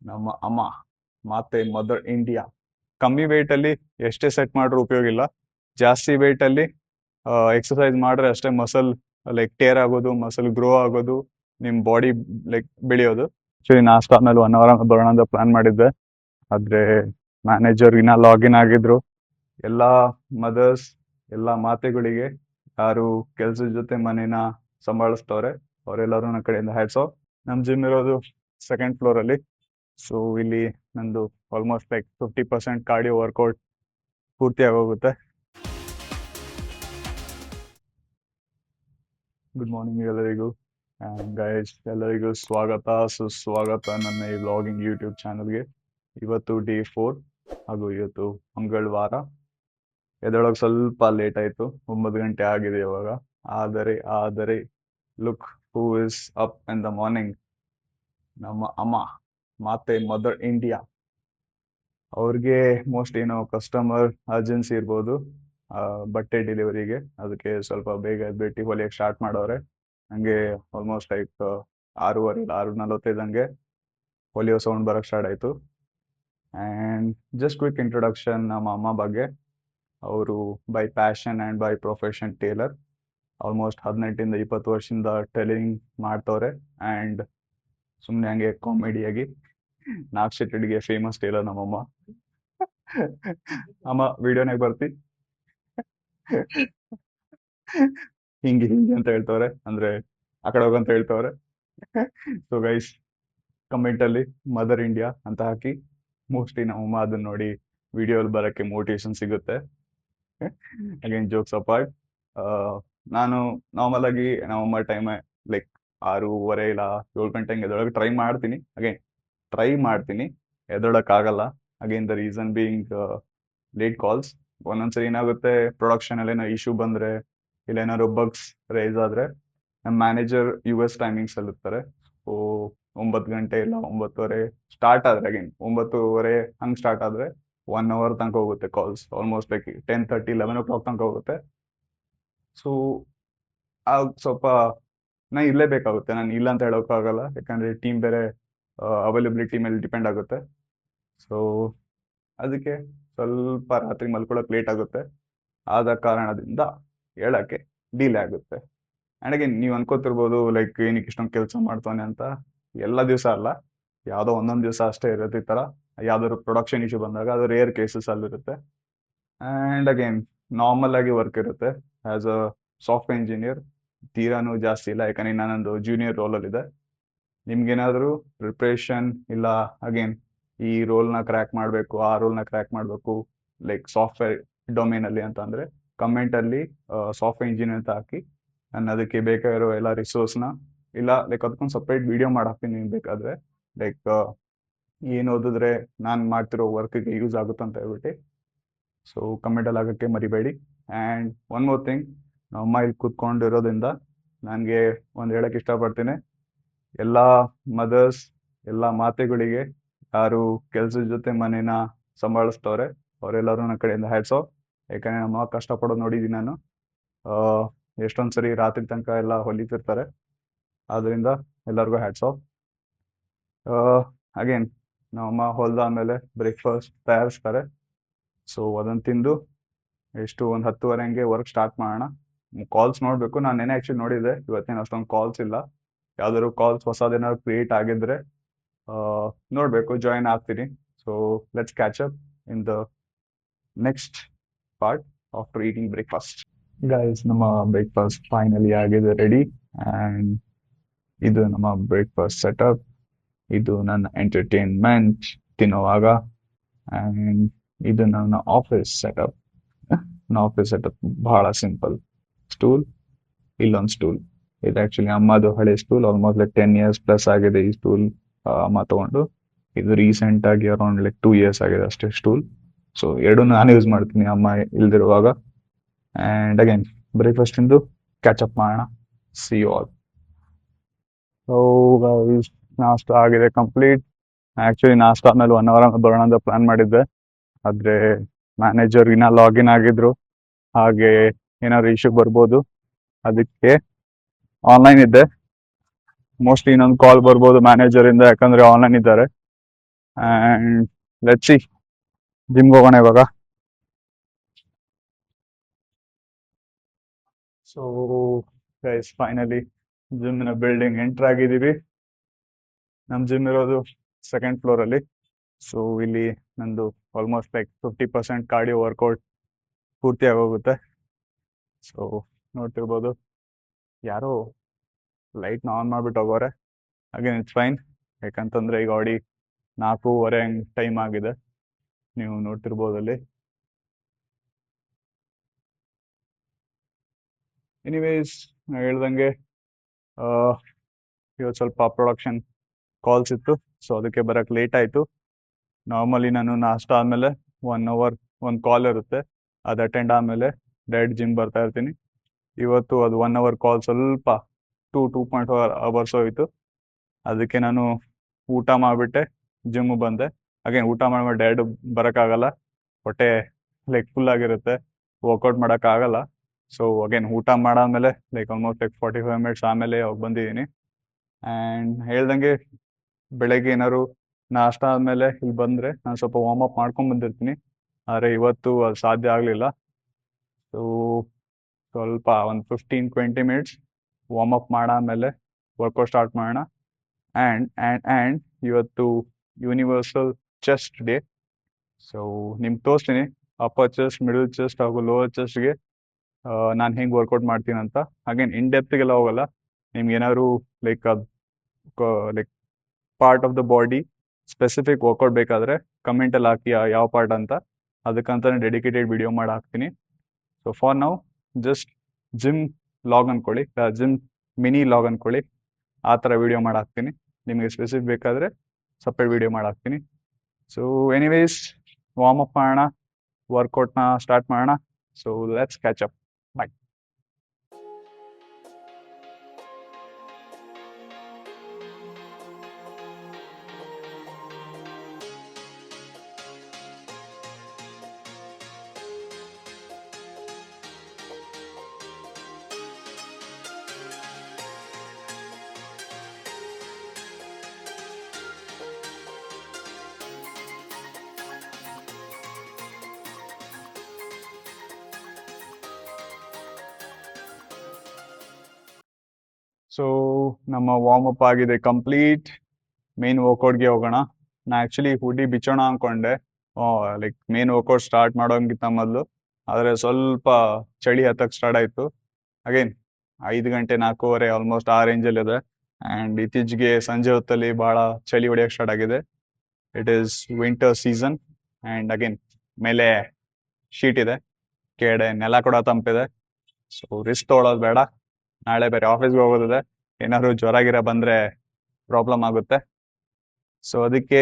ನಮ್ಮ ಅಮ್ಮ ಮಾತೆ ಮದರ್ ಇಂಡಿಯಾ. ಕಮ್ಮಿ weight ಅಲ್ಲಿ ಎಷ್ಟೇ ಸೆಟ್ ಮಾಡ್ರೂ ಉಪಯೋಗ ಇಲ್ಲ. ಜಾಸ್ತಿ weight ಅಲ್ಲಿ ಎಕ್ಸಸೈಸ್ ಮಾಡ್ರೆ ಅಷ್ಟೇ ಮಸಲ್ ಲೈಕ್ ಟೇರ್ ಆಗೋದು, ಮಸಲ್ ಗ್ರೋ ಆಗೋದು, ನಿಮ್ ಬಾಡಿ ಲೈಕ್ ಬೆಳೆಯೋದು. ಆಕ್ಚುಲಿ ನಾಷ್ಟ ಆದ್ಮೇಲೆ 1 hour ಬರೋಣ ಅಂತ ಪ್ಲಾನ್ ಮಾಡಿದ್ದೆ, ಆದ್ರೆ ಮ್ಯಾನೇಜರ್ ಇನ್ನ ಲಾಗಿನ್ ಆಗಿದ್ರು. ಎಲ್ಲಾ ಮದರ್ಸ್, ಎಲ್ಲಾ ಮಾತೆಗಳಿಗೆ ಯಾರು ಕೆಲ್ಸದ ಜೊತೆ ಮನೇನ ಸಂಭಾಳಿಸ್ತವ್ರೆ ಅವರೆಲ್ಲರೂ ನನ್ನ ಕಡೆಯಿಂದ ಹ್ಯಾಟ್ಸ್ ಆಫ್. ನಮ್ ಜಿಮ್ ಇರೋದು ಸೆಕೆಂಡ್ ಫ್ಲೋರ್ ಅಲ್ಲಿ. ಸೊ ಇಲ್ಲಿ ನಂದು ಆಲ್ಮೋಸ್ಟ್ ಲೈಕ್ 50% ಕಾರ್ಡಿಯೋ ವರ್ಕೌಟ್ ಪೂರ್ತಿ ಆಗೋಗುತ್ತೆ. ಗುಡ್ ಮಾರ್ನಿಂಗ್ ಎಲ್ಲರಿಗೂ. ಗೈಸ್, ಎಲ್ಲರಿಗೂ ಸ್ವಾಗತ ಸುಸ್ವಾಗತ ನನ್ನ ಈ ವ್ಲಾಗಿಂಗ್ ಯೂಟ್ಯೂಬ್ ಚಾನಲ್ಗೆ. ಇವತ್ತು Day 4 ಹಾಗೂ ಇವತ್ತು ಮಂಗಳವಾರ. ಎದೊಳಗೆ ಸ್ವಲ್ಪ ಲೇಟ್ ಆಯ್ತು, 9 ಗಂಟೆ ಆಗಿದೆ ಇವಾಗ. ಆದರೆ look who is up in the morning. ನಮ್ಮ ಅಮ್ಮ ಮಾತೆ ಮದರ್ ಇಂಡಿಯಾ. ಅವ್ರಿಗೆ ಮೋಸ್ಟ್ ಏನೋ ಕಸ್ಟಮರ್ ಅರ್ಜೆನ್ಸಿ ಇರ್ಬೋದು ಬಟ್ಟೆ ಡೆಲಿವರಿಗೆ, ಅದಕ್ಕೆ ಸ್ವಲ್ಪ ಬೇಗ ಎದ್ಬಿಟ್ಟು ಹೊಲಿಯಕ್ಕೆ ಸ್ಟಾರ್ಟ್ ಮಾಡೋರೆ. ಹಂಗೆ ಆಲ್ಮೋಸ್ಟ್ ಲೈಕ್ 6:15 6:45 ಹೊಲಿಯೋ ಸೌಂಡ್ ಬರಕ್ ಸ್ಟಾರ್ಟ್ ಆಯ್ತು. ಆ್ಯಂಡ್ ಜಸ್ಟ್ ಕ್ವಿಕ್ ಇಂಟ್ರೊಡಕ್ಷನ್ ನಮ್ಮ ಅಮ್ಮ ಬಗ್ಗೆ. ಅವರು by passion and by profession tailor. Almost 18 ಇಂದ 20 ವರ್ಷದಿಂದ ಟೈಲರಿಂಗ್ ಮಾಡ್ತವ್ರೆ. ಆ್ಯಂಡ್ ಸುಮ್ಮನೆ ಹಂಗೆ ಕಾಮಿಡಿಯಾಗಿ ನಾಕ್ಷಿಟಡಿಗೆ ಫೇಮಸ್ ಟೇಲರ್ ನಮ್ಮಮ್ಮ. ಅಮ್ಮ ವಿಡಿಯೋನಾಗ ಬರ್ತಿ ಹಿಂಗೆ ಅಂತ ಹೇಳ್ತವ್ರೆ, ಅಂದ್ರೆ ಆ ಕಡೆ ಹೋಗಂತ ಹೇಳ್ತವ್ರೆ. ಸೊ ಗೈಸ್, ಕಮೆಂಟ್ ಅಲ್ಲಿ ಮದರ್ ಇಂಡಿಯಾ ಅಂತ ಹಾಕಿ. ಮೋಸ್ಟ್ಲಿ ನಮ್ಮಮ್ಮ ಅದನ್ನ ನೋಡಿ ವಿಡಿಯೋಲ್ಲಿ ಬರಕ್ಕೆ ಮೋಟಿವೇಶನ್ ಸಿಗುತ್ತೆ. ಅಗೇನ್ ಜೋಕ್ಸ್ ಅಪಾರ್ಟ್, ನಾನು ನಾರ್ಮಲ್ ಆಗಿ ನಮ್ಮಮ್ಮ ಟೈಮ್ ಲೈಕ್ 6:30 ಇಲ್ಲ 7 ಗಂಟೆ ಎದೊಳಗೆ ಟ್ರೈ ಮಾಡ್ತೀನಿ. ಎದೊಳಕ್ ಆಗಲ್ಲ. Again the reason being late calls. ಒಂದೊಂದ್ಸರಿ ಏನಾಗುತ್ತೆ, ಪ್ರೊಡಕ್ಷನ್ ಅಲ್ಲಿ ಏನೋ ಇಶ್ಯೂ ಬಂದ್ರೆ ಇಲ್ಲ ಏನಾದ್ರು ಬಗ್ಸ್ ರೈಸ್ ಆದ್ರೆ ನಮ್ಮ ಮ್ಯಾನೇಜರ್ US ಟೈಮಿಂಗ್ಸ್ ಅಲ್ಲಿ ಇರ್ತಾರೆ. ಸೊ 9 ಗಂಟೆ ಇಲ್ಲ 9:30 ಸ್ಟಾರ್ಟ್ ಆದ್ರೆ, ಅಗೇನ್ 9:30 ಹಂಗೆ ಸ್ಟಾರ್ಟ್ ಆದ್ರೆ 1 hour ತನಕ ಹೋಗುತ್ತೆ ಕಾಲ್ಸ್. ಆಲ್ಮೋಸ್ಟ್ ಲೈಕ್ 10:30 11 o'clock ತನಕ ಹೋಗುತ್ತೆ. ಸೊ ಸ್ವಲ್ಪ ನಾ ಇರ್ಲೇಬೇಕಾಗುತ್ತೆ. ನಾನು ಇಲ್ಲ ಅಂತ ಹೇಳೋಕ್ಕಾಗಲ್ಲ, ಯಾಕಂದ್ರೆ ಟೀಮ್ ಬೇರೆ ಅವೈಲಬಿಲಿಟಿ ಮೇಲೆ ಡಿಪೆಂಡ್ ಆಗುತ್ತೆ. ಸೊ ಅದಕ್ಕೆ ಸ್ವಲ್ಪ ರಾತ್ರಿ ಮಲ್ಕೊಳಕ್ ಲೇಟ್ ಆಗುತ್ತೆ. ಆದ ಕಾರಣದಿಂದ ಹೇಳಕ್ಕೆ ಡಿಲೇ ಆಗುತ್ತೆ. ಆ್ಯಂಡ್ ಅಗೇನ್ ನೀವು ಅನ್ಕೋತಿರ್ಬೋದು ಲೈಕ್ ಏನಕ್ಕೆ ಇಷ್ಟೊಂದು ಕೆಲಸ ಮಾಡ್ತಾನೆ ಅಂತ. ಎಲ್ಲ ದಿವಸ ಅಲ್ಲ, ಯಾವುದೋ ಒಂದೊಂದು ದಿವಸ ಅಷ್ಟೇ ಇರುತ್ತೆ ಈ ಥರ. ಯಾವ್ದಾದ್ರು ಪ್ರೊಡಕ್ಷನ್ ಇಶ್ಯೂ ಬಂದಾಗ ಅದು ರೇರ್ ಕೇಸಸ್ ಅಲ್ಲಿರುತ್ತೆ. ಆ್ಯಂಡ್ ಅಗೇನ್ ನಾರ್ಮಲ್ ಆಗಿ ವರ್ಕ್ ಇರುತ್ತೆ. ಆ್ಯಸ್ ಅ ಸಾಫ್ಟ್ವೇರ್ ಇಂಜಿನಿಯರ್ ತೀರಾನು ಜಾಸ್ತಿ ಇಲ್ಲ, ಯಾಕಂದ್ರೆ ನಾನೊಂದು ಜೂನಿಯರ್ ರೋಲಲ್ಲಿದೆ. ನಿಮ್ಗೇನಾದರೂ ಪ್ರಿಪ್ರೇಷನ್ ಇಲ್ಲ ಅಗೇನ್ ಈ ರೋಲ್ನ ಕ್ರ್ಯಾಕ್ ಮಾಡಬೇಕು, ಆ ರೋಲ್ನ ಕ್ರ್ಯಾಕ್ ಮಾಡಬೇಕು ಲೈಕ್ ಸಾಫ್ಟ್ವೇರ್ ಡೊಮೇನಲ್ಲಿ ಅಂತ ಅಂದರೆ ಕಮೆಂಟಲ್ಲಿ ಸಾಫ್ಟ್ವೇರ್ ಇಂಜಿನಿಯರ್ ಅಂತ ಹಾಕಿ. ನಾನು ಅದಕ್ಕೆ ಬೇಕಾಗಿರೋ ಎಲ್ಲ ರಿಸೋರ್ಸ್ನ ಇಲ್ಲ ಲೈಕ್ ಅದಕ್ಕೊಂದು ಸಪ್ರೇಟ್ ವಿಡಿಯೋ ಮಾಡಾಕ್ತೀನಿ ನಿಮ್ಗೆ ಬೇಕಾದರೆ. ಲೈಕ್ ಏನು ಓದಿದ್ರೆ ನಾನು ಮಾಡ್ತಿರೋ ವರ್ಕಿಗೆ ಯೂಸ್ ಆಗುತ್ತೆ ಅಂತ ಹೇಳ್ಬಿಟ್ಟು. ಸೊ ಕಮೆಂಟಲ್ಲಿ ಆಗೋಕ್ಕೆ ಮರಿಬೇಡಿ. ಆ್ಯಂಡ್ ಒನ್ ಮೋರ್ ಥಿಂಗ್, ನಮ್ಮಮ್ಮ ಇಲ್ಲಿ ಕೂತ್ಕೊಂಡಿರೋದ್ರಿಂದ ನನಗೆ ಒಂದು ಹೇಳಕ್ಕೆ ಇಷ್ಟಪಡ್ತೀನಿ. ಎಲ್ಲ ಮದರ್ಸ್, ಎಲ್ಲ ಮಾತೆಗಳಿಗೆ ಯಾರು ಕೆಲ್ಸದ ಜೊತೆ ಮನೇನ ಸಂಭಾಳಿಸ್ತವ್ರೆ ಅವರೆಲ್ಲರೂ ನನ್ನ ಕಡೆಯಿಂದ ಹ್ಯಾಟ್ಸ್ ಆಫ್. ಯಾಕಂದರೆ ನಮ್ಮ ಕಷ್ಟಪಡೋದು ನೋಡಿದ್ದೀನಿ ನಾನು. ಎಷ್ಟೊಂದು ಸರಿ ರಾತ್ರಿ ತನಕ ಎಲ್ಲ ಹೊಲಿತಿರ್ತಾರೆ. ಆದ್ದರಿಂದ ಎಲ್ಲರಿಗೂ ಹ್ಯಾಟ್ಸ್ ಆಫ್. ಅಗೇನ್ ನಮ್ಮಮ್ಮ ಹೊಲ್ದಾದ್ಮೇಲೆ ಬ್ರೇಕ್ಫಾಸ್ಟ್ ತಯಾರಿಸ್ತಾರೆ. ಸೊ ಅದನ್ನು ತಿಂದು ಎಷ್ಟು ಒಂದು 10:30 ಹಂಗೆ ವರ್ಕ್ ಸ್ಟಾರ್ಟ್ ಮಾಡೋಣ. ಕಾಲ್ಸ್ ನೋಡಬೇಕು. ನಾನು ನೆನೆ ಆ್ಯಕ್ಚುಲಿ ನೋಡಿದ್ದೆ, ಇವತ್ತೇನು ಅಷ್ಟೊಂದು ಕಾಲ್ಸ್ ಇಲ್ಲ. ಯಾವ್ದಾದ್ರು ಕಾಲ್ಸ್ ಹೊಸದೇನಾದ್ರು ಕ್ರಿಯೇಟ್ ಆಗಿದ್ರೆ ನೋಡಬೇಕು, ಜಾಯಿನ್ ಆಗ್ತೀನಿ. So let's catch up in the next part after eating breakfast. Guys, ನಮ್ಮ ಬ್ರೇಕ್ಫಾಸ್ಟ್ ಫೈನಲಿ ಆಗಿದೆ, ರೆಡಿ. ಆ್ಯಂಡ್ ಇದು ನಮ್ಮ ಬ್ರೇಕ್ಫಾಸ್ಟ್ ಸೆಟಪ್. ಇದು ನನ್ನ ಎಂಟರ್ಟೈನ್ಮೆಂಟ್ ತಿನ್ನುವಾಗ. ಆ್ಯಂಡ್ ಇದು ನನ್ನ ಆಫೀಸ್ ಸೆಟಪ್. ನನ್ನ ಆಫೀಸ್ ಸೆಟಪ್ ಬಹಳ ಸಿಂಪಲ್. ಸ್ಟೂಲ್, ಇಲ್ಲೊಂದು ಸ್ಟೂಲ್. ಇದು ಆ್ಯಕ್ಚುಲಿ ಅಮ್ಮದು ಹಳೆ stool. Almost like 10 years plus ಆಗಿದೆ ಈ ಸ್ಟೂಲ್ ಅಮ್ಮ ತಗೊಂಡು. ಇದು ರೀಸೆಂಟ್ ಆಗಿ ಅರೌಂಡ್ ಲೈಕ್ 2 years ಆಗಿದೆ ಅಷ್ಟೇ ಸ್ಟೂಲ್. ಸೊ ಎರಡು ನಾನು ಯೂಸ್ ಮಾಡ್ತೀನಿ ಅಮ್ಮ ಇಲ್ದಿರುವಾಗ. ಆ್ಯಂಡ್ ಅಗೇನ್ ಬ್ರೇಕ್ಫಾಸ್ಟ್ ತಿಂದು ಕ್ಯಾಚಪ್ ಮಾಡೋಣ. See you all. ಸೊ ನಾಷ್ಟ ಆಗಿದೆ ಕಂಪ್ಲೀಟ್. ಆ್ಯಕ್ಚುಲಿ ನಾಷ್ಟ ಆದ್ಮೇಲೆ 1 hour ಬರೋಣ ಅಂತ ಪ್ಲಾನ್ ಮಾಡಿದ್ದೆ, ಆದರೆ ಮ್ಯಾನೇಜರ್ ಇನ್ನ ಲಾಗಿನ್ ಆಗಿದ್ರು. ಹಾಗೆ ಏನಾದ್ರು ಇಶ್ಯೂ ಬರ್ಬೋದು, ಅದಕ್ಕೆ ಆನ್ಲೈನ್ ಇದ್ದೆ. ಮೋಸ್ಟ್ಲಿ ಇನ್ನೊಂದು ಕಾಲ್ ಬರ್ಬೋದು ಮ್ಯಾನೇಜರಿಂದ, ಯಾಕಂದ್ರೆ ಆನ್ಲೈನ್ ಇದ್ದಾರೆ. ಆ್ಯಂಡ್ ಲೆಟ್ಸ್ ಸಿ ಜಿಮ್ಗೆ ಹೋಗೋಣ ಇವಾಗ. ಸೊ ಗೈಸ್ ಫೈನಲಿ ಜಿಮ್ನ ಬಿಲ್ಡಿಂಗ್ ಎಂಟರ್ ಆಗಿದ್ದೀವಿ. ನಮ್ಮ ಜಿಮ್ ಇರೋದು ಸೆಕೆಂಡ್ ಫ್ಲೋರಲ್ಲಿ. ಸೊ ಇಲ್ಲಿ ನಂದು ಆಲ್ಮೋಸ್ಟ್ ಲೈಕ್ 50% ಕಾರ್ಡಿಯೋ ವರ್ಕೌಟ್ ಪೂರ್ತಿ ಆಗೋಗುತ್ತೆ. ಸೊ ನೋಡ್ತಿರ್ಬೋದು ಯಾರೋ ಲೈಟ್ನ ಆನ್ ಮಾಡಿಬಿಟ್ಟು ಹೋಗೋರೆ. ಅಗೇನ್ ಇಟ್ಸ್ ಫೈನ್, ಯಾಕಂತಂದ್ರೆ ಈಗ ಆಡಿ 4:30 ಹಂಗೆ ಟೈಮ್ ಆಗಿದೆ, ನೀವು ನೋಡ್ತಿರ್ಬೋದು ಅಲ್ಲಿ. ಎನಿವೇಸ್ ನಾ ಹೇಳ್ದಂಗೆ ಇವತ್ತು ಸ್ವಲ್ಪ ಪ್ರೊಡಕ್ಷನ್ ಕಾಲ್ಸ್ ಇತ್ತು, ಸೊ ಅದಕ್ಕೆ ಬರಕ್ಕೆ ಲೇಟ್ ಆಯಿತು. ನಾರ್ಮಲಿ ನಾನು ನಾಷ್ಟ ಆದಮೇಲೆ 1 ಅವರ್ ಒಂದು ಕಾಲ್ ಇರುತ್ತೆ, ಅದು ಅಟೆಂಡ್ ಆದಮೇಲೆ ಡೈರೆಕ್ಟ್ ಜಿಮ್ ಬರ್ತಾ ಇರ್ತೀನಿ. ಇವತ್ತು ಅದು 1 ಅವರ್ ಕಾಲ್ ಸ್ವಲ್ಪ 2.4 ಅವರ್ಸ್ ಹೋಯಿತು. ಅದಕ್ಕೆ ನಾನು ಊಟ ಮಾಡಿಬಿಟ್ಟೆ ಜಿಮ್ ಬಂದೆ. ಅಗೇನ್ ಊಟ ಮಾಡ್ಮೇಲೆ ಡೈರೆಕ್ಟ್ ಬರೋಕ್ಕಾಗಲ್ಲ, ಹೊಟ್ಟೆ ಲೈಕ್ ಫುಲ್ ಆಗಿರುತ್ತೆ, ವರ್ಕೌಟ್ ಮಾಡೋಕ್ಕಾಗಲ್ಲ. ಸೊ ಅಗೇನ್ ಊಟ ಮಾಡಾದ್ಮೇಲೆ ಲೈಕ್ ಆಲ್ಮೋಸ್ಟ್ ಲೈಕ್ 45 ಮಿನಿಟ್ಸ್ ಆಮೇಲೆ ಹೋಗಿ ಬಂದಿದ್ದೀನಿ. ಆ್ಯಂಡ್ ಹೇಳ್ದಂಗೆ ಬೆಳಗ್ಗೆ ಏನಾದ್ರು ನಾಷ್ಟ ಆದಮೇಲೆ ಇಲ್ಲಿ ಬಂದರೆ ನಾನು ಸ್ವಲ್ಪ ವಾರ್ಮ್ ಅಪ್ ಮಾಡ್ಕೊಂಡು ಬಂದಿರ್ತೀನಿ, ಆದರೆ ಇವತ್ತು ಅದು ಸಾಧ್ಯ ಆಗಲಿಲ್ಲ. ಸೊ ಸ್ವಲ್ಪ ಒಂದು 15-20 ಮಿನಿಟ್ಸ್ ವಾರ್ಮ್ ಅಪ್ ಮಾಡಾದ್ಮೇಲೆ ವರ್ಕೌಟ್ ಸ್ಟಾರ್ಟ್ ಮಾಡೋಣ. ಆ್ಯಂಡ್ ಇವತ್ತು ಯೂನಿವರ್ಸಲ್ ಚೆಸ್ಟ್ ಡೇ. ಸೊ ನಿಮ್ಗೆ ತೋರಿಸ್ತೀನಿ ಅಪ್ಪರ್ ಚೆಸ್ಟ್, ಮಿಡಲ್ ಚೆಸ್ಟ್ ಹಾಗೂ ಲೋವರ್ ಚೆಸ್ಟ್ಗೆ ನಾನು ಹೆಂಗೆ ವರ್ಕೌಟ್ ಮಾಡ್ತೀನಿ ಅಂತ. ಹಾಗೇನು ಇನ್ ಡೆಪ್ತ್ಗೆಲ್ಲ ಹೋಗಲ್ಲ. ನಿಮ್ಗೆ ಏನಾದ್ರು like like part of the body specific workout ಬೇಕಾದರೆ ಕಮೆಂಟಲ್ಲಿ ಹಾಕಿ ಯಾವ ಪಾರ್ಟ್ ಅಂತ, ಅದಕ್ಕಂತಾನೆ ಡೆಡಿಕೇಟೆಡ್ ವಿಡಿಯೋ ಮಾಡಿ ಹಾಕ್ತೀನಿ. So for now just gym log ಅಂದ್ಕೊಳ್ಳಿ, ಜಿಮ್ ಮಿನಿ ಲಾಗ್ ಅಂದ್ಕೊಳ್ಳಿ, ಆ ಥರ ವಿಡಿಯೋ ಮಾಡಿ ಹಾಕ್ತೀನಿ. ನಿಮಗೆ ಸ್ಪೆಸಿಫಿಕ್ ಬೇಕಾದರೆ ಸಪ್ರೇಟ್ ವಿಡಿಯೋ ಮಾಡಿ ಹಾಕ್ತೀನಿ. ಸೊ ಎನಿವೇಸ್ ವಾರ್ಮ್ ಅಪ್ ಮಾಡೋಣ, ವರ್ಕೌಟ್ನ ಸ್ಟಾರ್ಟ್ ಮಾಡೋಣ. So let's catch up. Bye. So ನಮ್ಮ ವಾರ್ಮ್ ಅಪ್ ಆಗಿದೆ ಕಂಪ್ಲೀಟ್. ಮೇನ್ ವರ್ಕೌಟ್ಗೆ ಹೋಗೋಣ. ನಾ ಆ್ಯಕ್ಚುಲಿ ಹುಡಿ ಬಿಚ್ಚೋಣ ಅಂದ್ಕೊಂಡೆ ಲೈಕ್ ಮೇನ್ ವರ್ಕೌಟ್ ಸ್ಟಾರ್ಟ್ ಮಾಡೋಂಗಿತ್ತ ಮೊದಲು, ಆದರೆ ಸ್ವಲ್ಪ ಚಳಿ ಹತ್ತಕ್ಕೆ ಸ್ಟಾರ್ಟ್ ಆಯಿತು. ಅಗೇನ್ 5 ಗಂಟೆ 4:15 ಆಲ್ಮೋಸ್ಟ್ ಆ ರೇಂಜಲ್ಲಿದೆ. ಆ್ಯಂಡ್ ಇತ್ತೀಚೆಗೆ ಸಂಜೆ ಹೊತ್ತಲ್ಲಿ ಭಾಳ ಚಳಿ ಹೊಡೆಯೋಕ್ಕೆ ಸ್ಟಾರ್ಟ್ ಆಗಿದೆ. It is winter season. And again ಮೇಲೆ ಶೀಟ್ ಇದೆ, ಕೆಳಗಡೆ ನೆಲ ಕೂಡ ತಂಪಿದೆ. ಸೊ ರಿಸ್ಕ್ ತೊಗೊಳೋದು ಬೇಡ, ನಾಳೆ ಬೇರೆ ಆಫೀಸ್ಗೆ ಹೋಗೋದಿದೆ, ಏನಾದ್ರು ಜ್ವರ ಗಿರ ಬಂದರೆ ಪ್ರಾಬ್ಲಮ್ ಆಗುತ್ತೆ. ಸೊ ಅದಕ್ಕೆ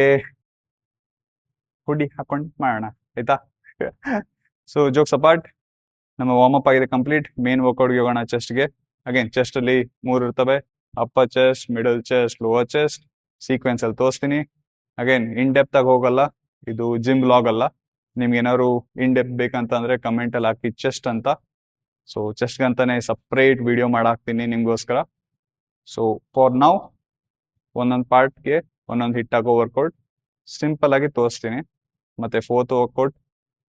ಹುಡಿ ಹಾಕೊಂಡು ಮಾಡೋಣ, ಆಯ್ತಾ? ಸೊ ಜೋಕ್ಸ್ ಅಪಾರ್ಟ್, ನಮ್ಮ ವಾರ್ಮ್ ಅಪ್ ಆಗಿದೆ ಕಂಪ್ಲೀಟ್. ಮೇನ್ ವರ್ಕೌಟ್ಗೆ ಹೋಗೋಣ ಚೆಸ್ಟ್ಗೆ. ಅಗೇನ್ ಚೆಸ್ಟಲ್ಲಿ 3 ಇರ್ತವೆ, upper chest, middle chest, lower chest. ಸೀಕ್ವೆನ್ಸಲ್ಲಿ ತೋರಿಸ್ತೀನಿ. ಅಗೇನ್ ಇನ್ ಡೆಪ್ತ್ ಆಗಿ ಹೋಗಲ್ಲ, ಇದು ಜಿಮ್ ಬ್ಲಾಗ್ ಅಲ್ಲ. ನಿಮ್ಗೆ ಏನಾದ್ರು ಇನ್ ಡೆಪ್ತ್ ಬೇಕಂತಂದ್ರೆ ಕಮೆಂಟಲ್ಲಿ ಹಾಕಿ ಚೆಸ್ಟ್ ಅಂತ. ಸೊ ಚೆಸ್ಟ್ಗಂತಾನೆ ಸಪ್ರೇಟ್ ವಿಡಿಯೋ ಮಾಡಾಕ್ತೀನಿ ನಿಮಗೋಸ್ಕರ. ಸೊ ಫಾರ್ ನೌ ಒಂದೊಂದು ಪಾರ್ಟ್ಗೆ ಒಂದೊಂದು ಹಿಟ್ ಆಗೋ ವರ್ಕೌಟ್ ಸಿಂಪಲ್ ಆಗಿ ತೋರಿಸ್ತೀನಿ, ಮತ್ತು 4th ವರ್ಕೌಟ್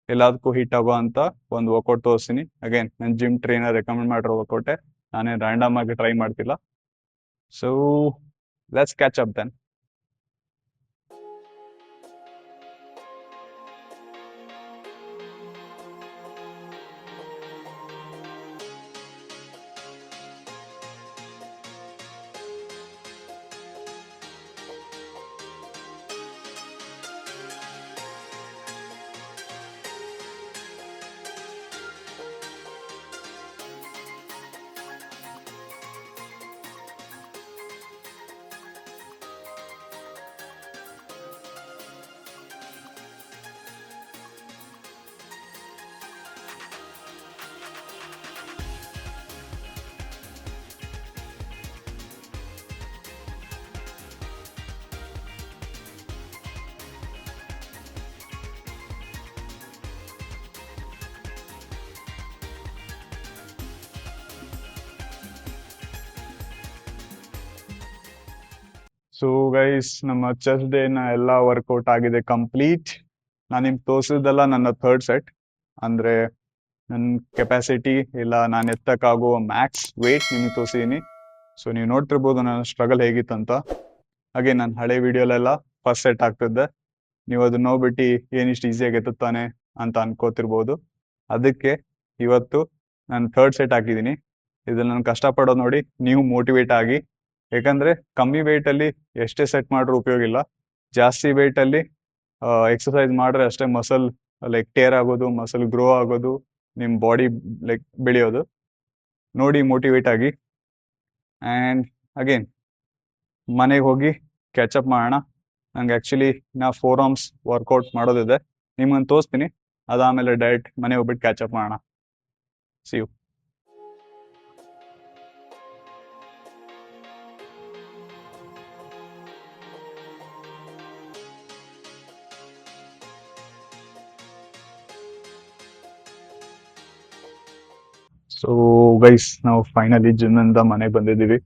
ಎಲ್ಲದಕ್ಕೂ ಹಿಟ್ ಆಗೋ ಅಂತ ಒಂದು ವರ್ಕೌಟ್ ತೋರಿಸ್ತೀನಿ. ಅಗೇನ್ ನನ್ನ ಜಿಮ್ ಟ್ರೈನರ್ ರೆಕಮೆಂಡ್ ಮಾಡಿರೋ ವರ್ಕೌಟೇ, ನಾನೇನು ರ್ಯಾಂಡಮ್ ಆಗಿ ಟ್ರೈ ಮಾಡ್ತಿಲ್ಲ. So let's catch up then. So guys, ನಮ್ಮ ಚೆಸ್ಟ್ ಡೇನ ಎಲ್ಲ ವರ್ಕೌಟ್ ಆಗಿದೆ ಕಂಪ್ಲೀಟ್. ನಾನು ನಿಮ್ಗೆ ತೋರಿಸಿದ್ದೆಲ್ಲ ನನ್ನ ಥರ್ಡ್ ಸೆಟ್, ಅಂದ್ರೆ ನನ್ನ ಕೆಪಾಸಿಟಿ ಇಲ್ಲ ನಾನು ಎತ್ತಕ್ಕಾಗುವ ಮ್ಯಾಕ್ಸ್ ವೇಟ್ ನಿಮಗೆ ತೋರಿಸಿದೀನಿ. ಸೊ ನೀವು ನೋಡ್ತಿರ್ಬೋದು ನನ್ನ ಸ್ಟ್ರಗಲ್ ಹೇಗಿತ್ತಂತ. ಹಾಗೆ ನನ್ನ ಹಳೆ ವಿಡಿಯೋಲೆಲ್ಲ ಫಸ್ಟ್ ಸೆಟ್ ಆಗ್ತಿದ್ದೆ, ನೀವು ಅದನ್ನ ನೋಡ್ಬಿಟ್ಟು ಏನಿಷ್ಟು ಈಸಿಯಾಗಿ ಎತ್ತುತ್ತಾನೆ ಅಂತ ಅನ್ಕೋತಿರ್ಬೋದು. ಅದಕ್ಕೆ ಇವತ್ತು ನಾನು ಥರ್ಡ್ ಸೆಟ್ ಹಾಕಿದ್ದೀನಿ. ಇದ್ರಲ್ಲಿ ನಾನು ಕಷ್ಟಪಡೋದು ನೋಡಿ ನೀವು ಮೋಟಿವೇಟ್ ಆಗಿ, ಯಾಕಂದ್ರೆ ಕಮ್ಮಿ weight ಅಲ್ಲಿ ಎಷ್ಟೇ ಸೆಟ್ ಮಾಡ್ರೂ ಉಪಯೋಗ ಇಲ್ಲ. ಜಾಸ್ತಿ weight ಅಲ್ಲಿ ಎಕ್ಸಸೈಸ್ ಮಾಡ್ರೆ ಅಷ್ಟೇ ಮಸಲ್ ಲೈಕ್ ಟೇರ್ ಆಗೋದು, ಮಸಲ್ ಗ್ರೋ ಆಗೋದು, ನಿಮ್ಮ ಬಾಡಿ ಲೈಕ್ ಬೆಳೆಯೋದು. ನೋಡಿ ಮೋಟಿವೇಟ್ ಆಗಿ. ಆ್ಯಂಡ್ ಅಗೇನ್ ಮನೆಗೆ ಹೋಗಿ ಕ್ಯಾಚಪ್ ಮಾಡೋಣ. ನಂಗೆ ಆ್ಯಕ್ಚುಲಿ ನಾ 4 ಆರ್ಮ್ಸ್ ವರ್ಕೌಟ್ ಮಾಡೋದಿದೆ, ನಿಮ್ಗೊಂದು ತೋರಿಸ್ತೀನಿ. ಅದಾದಮೇಲೆ ಡೈರೆಕ್ಟ್ ಮನೆಗೆ ಹೋಗ್ಬಿಟ್ಟು ಕ್ಯಾಚಪ್ ಮಾಡೋಣ. See you. ಸೊ ಗೈಸ್, ನಾವು ಫೈನಲಿ ಜಿಮ್ಮಿಂದ ಮನೆಗೆ ಬಂದಿದ್ದೀವಿ.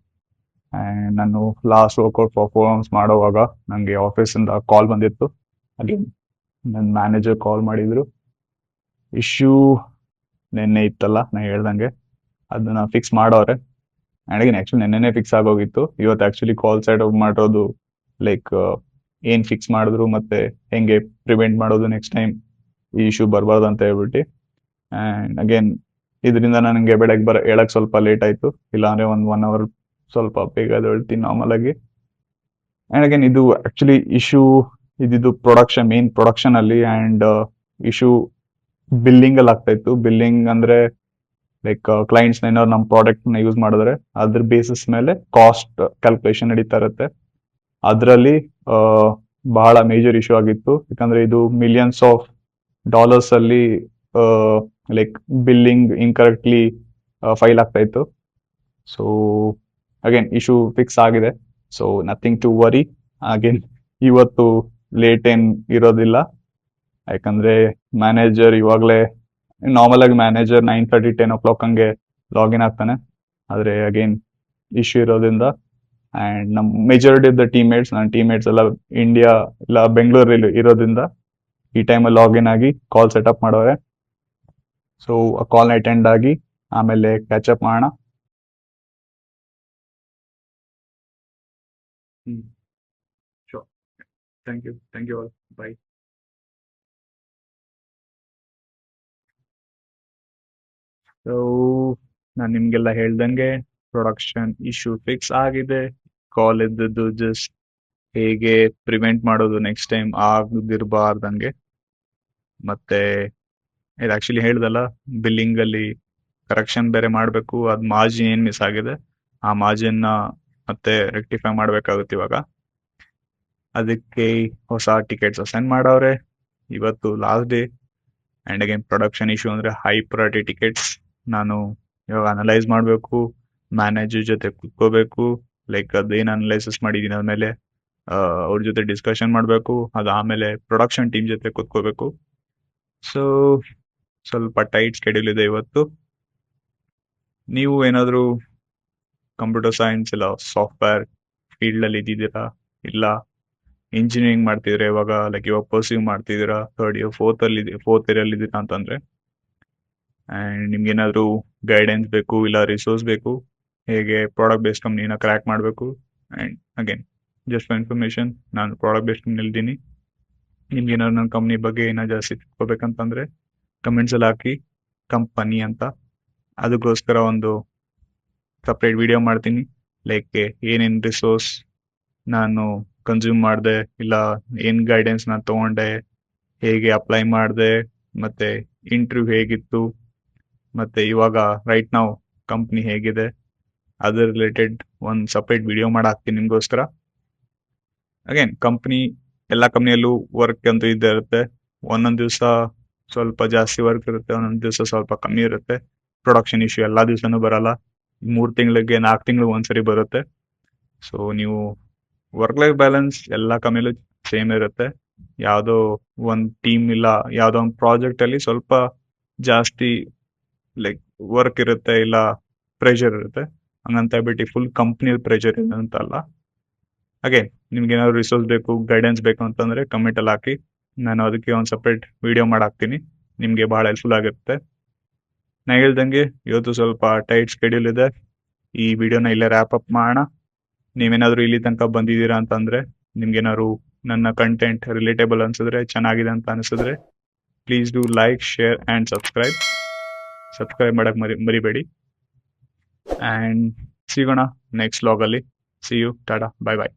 ಆ್ಯಂಡ್ ನಾನು ಲಾಸ್ಟ್ ವರ್ಕೌಟ್ ಪರ್ಫಾರ್ಮೆನ್ಸ್ ಮಾಡೋವಾಗ ನನಗೆ ಆಫೀಸಿಂದ ಕಾಲ್ ಬಂದಿತ್ತು. ಅಲ್ಲಿ ನನ್ನ ಮ್ಯಾನೇಜರ್ ಕಾಲ್ ಮಾಡಿದ್ರು. ಇಶ್ಯೂ ನಿನ್ನೆ ಇತ್ತಲ್ಲ ನಾನು ಹೇಳ್ದಂಗೆ, ಅದನ್ನ ಫಿಕ್ಸ್ ಮಾಡೋರೆ. ಆ್ಯಂಡ್ ಅಗೇನ್ ಆ್ಯಕ್ಚುಲಿ ನೆನ್ನೆನೇ ಫಿಕ್ಸ್ ಆಗೋಗಿತ್ತು. ಇವತ್ತು ಆ್ಯಕ್ಚುಲಿ ಕಾಲ್ ಸೈಡ್ ಮಾಡಿರೋದು ಲೈಕ್ ಏನು ಫಿಕ್ಸ್ ಮಾಡಿದ್ರು ಮತ್ತೆ ಹೆಂಗೆ ಪ್ರಿವೆಂಟ್ ಮಾಡೋದು ನೆಕ್ಸ್ಟ್ ಟೈಮ್ ಈ ಇಶ್ಯೂ ಬರಬಾರ್ದು ಅಂತ ಹೇಳ್ಬಿಟ್ಟು. ಆ್ಯಂಡ್ ಅಗೇನ್ ಇದರಿಂದ ನನಗೆ ಬೆಳಗ್ಗೆ ಹೇಳಕ್ ಸ್ವಲ್ಪ ಲೇಟ್ ಆಯಿತು, ಇಲ್ಲಾಂದರೆ ಒಂದು 1 ಅವರ್ ಸ್ವಲ್ಪ ಬೇಗ ಹೇಳ್ತೀನಿ ನಾರ್ಮಲ್ ಆಗಿ. ಆ್ಯಂಡ್ ಅಗೇನ್ ಇದು ಆ್ಯಕ್ಚುಲಿ ಇಶ್ಯೂ ಇದ್ದಿದ್ದು ಮೇನ್ ಪ್ರೊಡಕ್ಷನ್ ಅಲ್ಲಿ. ಆ್ಯಂಡ್ ಇಶ್ಯೂ ಬಿಲ್ಲಿಂಗ್ ಅಲ್ಲಿ ಆಗ್ತಾ ಇತ್ತು. ಬಿಲ್ಲಿಂಗ್ ಅಂದ್ರೆ ಲೈಕ್ ಕ್ಲೈಂಟ್ಸ್ ಏನಾದ್ರು ನಮ್ಮ ಪ್ರಾಡಕ್ಟ್ನ ಯೂಸ್ ಮಾಡಿದ್ರೆ ಅದ್ರ ಬೇಸಿಸ್ ಮೇಲೆ ಕಾಸ್ಟ್ ಕ್ಯಾಲ್ಕುಲೇಷನ್ ನಡೀತಾ ಇರುತ್ತೆ. ಅದರಲ್ಲಿ ಬಹಳ ಮೇಜರ್ ಇಶ್ಯೂ ಆಗಿತ್ತು, ಯಾಕಂದ್ರೆ ಇದು ಮಿಲಿಯನ್ಸ್ ಆಫ್ ಡಾಲರ್ಸ್ ಅಲ್ಲಿ ಲೈಕ್ ಬಿಲ್ಲಿಂಗ್ ಇನ್ಕರೆಕ್ಟ್ಲಿ ಫೈಲ್ ಆಗ್ತಾ ಇತ್ತು. ಸೊ ಅಗೇನ್ ಇಶ್ಯೂ ಫಿಕ್ಸ್ ಆಗಿದೆ. So nothing to worry. Again ಇವತ್ತು ಲೇಟ್ ಏನ್ ಇರೋದಿಲ್ಲ, ಯಾಕಂದ್ರೆ ಮ್ಯಾನೇಜರ್ ಇವಾಗಲೇ ನಾರ್ಮಲ್ ಆಗಿ ಮ್ಯಾನೇಜರ್ 9:30 10 o'clock ಹಂಗೆ ಲಾಗಿನ್ ಆಗ್ತಾನೆ. ಆದರೆ ಅಗೇನ್ ಇಶ್ಯೂ ಇರೋದ್ರಿಂದ ಆ್ಯಂಡ್ ನಮ್ಮ ಮೆಜಾರಿಟಿ ಆಫ್ ದ ಟೀಮ್ಮೇಟ್ಸ್, ನನ್ನ ಟೀಮ್ಮೇಟ್ಸ್ ಎಲ್ಲ ಇಂಡಿಯಾ ಇಲ್ಲ ಬೆಂಗಳೂರಲ್ಲಿ ಇರೋದ್ರಿಂದ ಈ ಟೈಮಲ್ಲಿ ಲಾಗಿನ್ ಆಗಿ ಕಾಲ್ ಸೆಟಪ್ ಮಾಡೋರೆ. ಸೊ ಆ ಕಾಲ್ನ ಅಟೆಂಡ್ ಆಗಿ ಆಮೇಲೆ ಕ್ಯಾಚಪ್ ಮಾಡೋಣ. Sure. Thank you all. Bye. So ನಾನು ನಿಮಗೆಲ್ಲ ಹೇಳ್ದಂಗೆ ಪ್ರೊಡಕ್ಷನ್ ಇಶ್ಯೂ ಫಿಕ್ಸ್ ಆಗಿದೆ. ಕಾಲ್ ಇದ್ದದ್ದು ಜಸ್ಟ್ ಹೇಗೆ ಪ್ರಿವೆಂಟ್ ಮಾಡೋದು ನೆಕ್ಸ್ಟ್ ಟೈಮ್ ಆಗದಿರಬಾರ್ದಂಗೆ. ಮತ್ತೆ ಇದು ಆ್ಯಕ್ಚುಲಿ ಹೇಳ್ದಲ್ಲ, ಬಿಲ್ಲಿಂಗ್ ಅಲ್ಲಿ ಕರೆಕ್ಷನ್ ಬೇರೆ ಮಾಡಬೇಕು. ಅದು ಮಾರ್ಜಿನ್ ಏನು ಮಿಸ್ ಆಗಿದೆ ಆ ಮಾರ್ಜಿನ್ನ ಮತ್ತೆ ರೆಕ್ಟಿಫೈ ಮಾಡಬೇಕಾಗುತ್ತೆ ಇವಾಗ. ಅದಕ್ಕೆ ಹೊಸ ಟಿಕೆಟ್ಸ್ ಅಸೈನ್ ಮಾಡವ್ರೆ. ಇವತ್ತು last day. And again production issue ಅಂದರೆ ಹೈ ಪ್ರಯಾರಿಟಿ ಟಿಕೆಟ್ಸ್. ನಾನು ಇವಾಗ ಅನಲೈಸ್ ಮಾಡಬೇಕು, ಮ್ಯಾನೇಜರ್ ಜೊತೆ ಕುತ್ಕೋಬೇಕು, ಲೈಕ್ ಅದೇನು ಅನಲೈಸಿಸ್ ಮಾಡಿದ್ದೀನಿ ಆದಮೇಲೆ ಅವ್ರ ಜೊತೆ ಡಿಸ್ಕಷನ್ ಮಾಡಬೇಕು. ಅದಾದಮೇಲೆ ಪ್ರೊಡಕ್ಷನ್ ಟೀಮ್ ಜೊತೆ ಕುತ್ಕೋಬೇಕು. ಸೊ ಸ್ವಲ್ಪ ಟೈಟ್ ಸ್ಕೆಡ್ಯೂಲ್ ಇದೆ ಇವತ್ತು. ನೀವು ಏನಾದರೂ ಕಂಪ್ಯೂಟರ್ ಸೈನ್ಸ್ ಇಲ್ಲ ಸಾಫ್ಟ್ವೇರ್ ಫೀಲ್ಡಲ್ಲಿ ಇದ್ದಿದ್ದೀರಾ, ಇಲ್ಲ ಇಂಜಿನಿಯರಿಂಗ್ ಮಾಡ್ತಿದ್ರೆ ಇವಾಗ ಲೈಕ್ ಇವಾಗ ಪರ್ಸ್ಯೂ ಮಾಡ್ತಿದ್ದೀರಾ, ಥರ್ಡ್ ಇಯರ್ ಫೋರ್ತ್ ಇಯರಲ್ಲಿ ಇದ್ದೀರಾ ಅಂತಂದರೆ, ಆ್ಯಂಡ್ ನಿಮ್ಗೇನಾದರೂ ಗೈಡೆನ್ಸ್ ಬೇಕು ಇಲ್ಲ ರಿಸೋರ್ಸ್ ಬೇಕು, ಹೇಗೆ ಪ್ರಾಡಕ್ಟ್ ಬೇಸ್ಡ್ ಕಂಪ್ನಿನ ಕ್ರ್ಯಾಕ್ ಮಾಡಬೇಕು. And again just for information, ನಾನು ಪ್ರಾಡಕ್ಟ್ ಬೇಸ್ಡ್ ಕಂಪ್ನಿಲಿದ್ದೀನಿ. ನಿಮ್ಗೇನಾದ್ರು ನನ್ನ ಕಂಪ್ನಿ ಬಗ್ಗೆ ಏನಾದ್ರು ಜಾಸ್ತಿ ತಿಳ್ಕೊಬೇಕಂತಂದರೆ ಕಮೆಂಟ್ಸಲ್ಲಿ ಹಾಕಿ ಕಂಪನಿ ಅಂತ. ಅದಕ್ಕೋಸ್ಕರ ಒಂದು ಸಪ್ರೇಟ್ ವಿಡಿಯೋ ಮಾಡ್ತೀನಿ, ಲೈಕ್ ಏನೇನು ರಿಸೋರ್ಸ್ ನಾನು ಕನ್ಸ್ಯೂಮ್ ಮಾಡಿದೆ, ಇಲ್ಲ ಏನು ಗೈಡೆನ್ಸ್ ನಾನು ತೊಗೊಂಡೆ, ಹೇಗೆ ಅಪ್ಲೈ ಮಾಡಿದೆ, ಮತ್ತು ಇಂಟರ್ವ್ಯೂ ಹೇಗಿತ್ತು, ಮತ್ತು ಇವಾಗ ರೈಟ್ ನಾವು ಕಂಪ್ನಿ ಹೇಗಿದೆ, ಅದರ ರಿಲೇಟೆಡ್ ಒಂದು ಸಪ್ರೇಟ್ ವಿಡಿಯೋ ಮಾಡಿ ಹಾಕ್ತೀನಿ ನಿಮಗೋಸ್ಕರ. ಅಗೇನ್ ಎಲ್ಲ ಕಂಪ್ನಿಯಲ್ಲೂ ವರ್ಕ್ ಅಂತೂ ಇದ್ದೇ ಇರುತ್ತೆ. ಒಂದೊಂದು ದಿವಸ ಸ್ವಲ್ಪ ಜಾಸ್ತಿ ವರ್ಕ್ ಇರುತ್ತೆ, ಒಂದೊಂದು ದಿವಸ ಸ್ವಲ್ಪ ಕಮ್ಮಿ ಇರುತ್ತೆ. ಪ್ರೊಡಕ್ಷನ್ ಇಶ್ಯೂ ಎಲ್ಲ ದಿವಸನೂ ಬರಲ್ಲ, 3 ತಿಂಗಳಿಗೆ 4 ತಿಂಗಳಿಗೆ ಒಂದ್ಸರಿ ಬರುತ್ತೆ. ಸೊ ನೀವು ವರ್ಕ್ ಲೈಫ್ ಬ್ಯಾಲೆನ್ಸ್ ಎಲ್ಲ ಕಂಪ್ನಿಲೂ ಸೇಮ್ ಇರುತ್ತೆ. ಯಾವುದೋ ಒಂದು ಟೀಮ್ ಇಲ್ಲ ಯಾವುದೋ ಒಂದು ಪ್ರಾಜೆಕ್ಟಲ್ಲಿ ಸ್ವಲ್ಪ ಜಾಸ್ತಿ ಲೈಕ್ ವರ್ಕ್ ಇರುತ್ತೆ ಇಲ್ಲ ಪ್ರೆಷರ್ ಇರುತ್ತೆ, ಹಂಗಂತ ಹೇಳ್ಬಿಟ್ಟು ಫುಲ್ ಕಂಪ್ನಿಯಲ್ಲಿ ಪ್ರೆಷರ್ ಇದೆ ಅಂತಲ್ಲ. ಅಗೇನ್ ನಿಮ್ಗೆ ಏನಾದ್ರು ರಿಸೋರ್ಸ್ ಬೇಕು, ಗೈಡೆನ್ಸ್ ಬೇಕು ಅಂತಂದ್ರೆ ಕಮೆಂಟ್ ಅಲ್ಲಿ ಹಾಕಿ. ನಾನು ಅದಕ್ಕೆ ಒಂದು ಸಪ್ರೇಟ್ ವಿಡಿಯೋ ಮಾಡಾಕ್ತೀನಿ. ನಿಮ್ಗೆ ಬಹಳ ಹೆಲ್ಪ್ಫುಲ್ ಆಗಿರುತ್ತೆ. ನಾ ಹೇಳ್ದಂಗೆ ಇವತ್ತು ಸ್ವಲ್ಪ ಟೈಟ್ ಶೆಡ್ಯೂಲ್ ಇದೆ. ಈ ವಿಡಿಯೋನ ಇಲ್ಲೇ ರ್ಯಾಪ್ ಅಪ್ ಮಾಡೋಣ. ನೀವೇನಾದ್ರು ಇಲ್ಲಿ ತನಕ ಬಂದಿದ್ದೀರಾ ಅಂತಂದ್ರೆ, ನಿಮ್ಗೇನಾದ್ರು ನನ್ನ ಕಂಟೆಂಟ್ ರಿಲೇಟೇಬಲ್ ಅನ್ಸಿದ್ರೆ, ಚೆನ್ನಾಗಿದೆ ಅಂತ ಅನಿಸಿದ್ರೆ, please do like, share and subscribe ಮಾಡಕ್ ಮರಿಬೇಡಿ. ಆ್ಯಂಡ್ ಸಿಗೋಣ ನೆಕ್ಸ್ಟ್ ವ್ಲಾಗಲ್ಲಿ. See you, tata, bye bye.